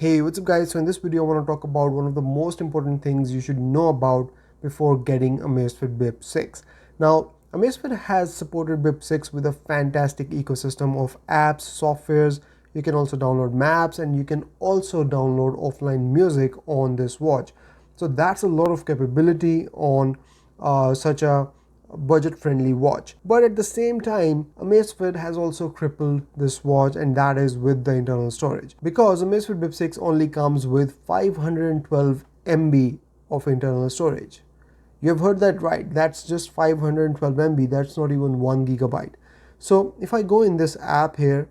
Hey, what's up guys? So in this video I want to talk about one of the most important things you should know about before getting Amazfit Bip 6. Now, Amazfit has supported Bip 6 with a fantastic ecosystem of apps, softwares. You can also download maps and you can also download offline music on this watch. So that's a lot of capability on such a budget-friendly watch. But at the same time, Amazfit has also crippled this watch, and that is with the internal storage. Because Amazfit Bip 6 only comes with 512 MB of internal storage. You have heard that right. That's just 512 MB. That's not even 1 gigabyte. So if I go in this app here,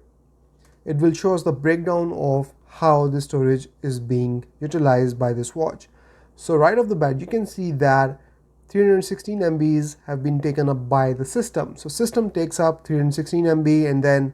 it will show us the breakdown of how the storage is being utilized by this watch. So right off the bat, you can see that 316 MBs have been taken up by the system. So system takes up 316 MB, and then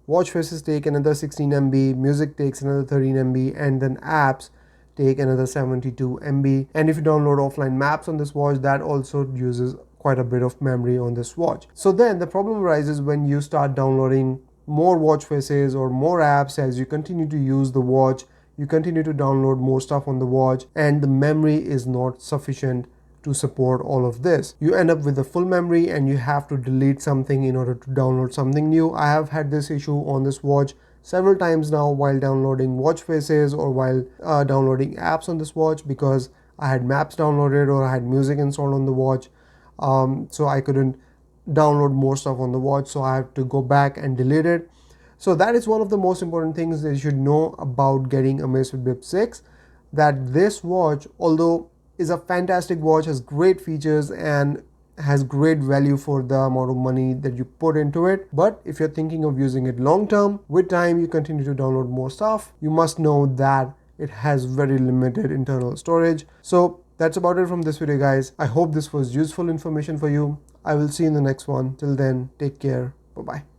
watch faces take another 16 MB, music takes another 13 MB, and then apps take another 72 MB. And if you download offline maps on this watch, that also uses quite a bit of memory on this watch. So then the problem arises when you start downloading more watch faces or more apps. As you continue to use the watch, you continue to download more stuff on the watch, and the memory is not sufficient to support all of this. You end up with a full memory and you have to delete something in order to download something new. I have had this issue on this watch several times now while downloading watch faces or while downloading apps on this watch, because I had maps downloaded or I had music installed on the watch. So I couldn't download more stuff on the watch, so I have to go back and delete it. So that is one of the most important things that you should know about getting Amazfit Bip 6, that this watch, although is a fantastic watch, has great features and has great value for the amount of money that you put into it. But if you're thinking of using it long term, with time you continue to download more stuff, you must know that it has very limited internal storage. So that's about it from this video, guys. I hope this was useful information for you. I will see you in the next one. Till then, take care. Bye bye.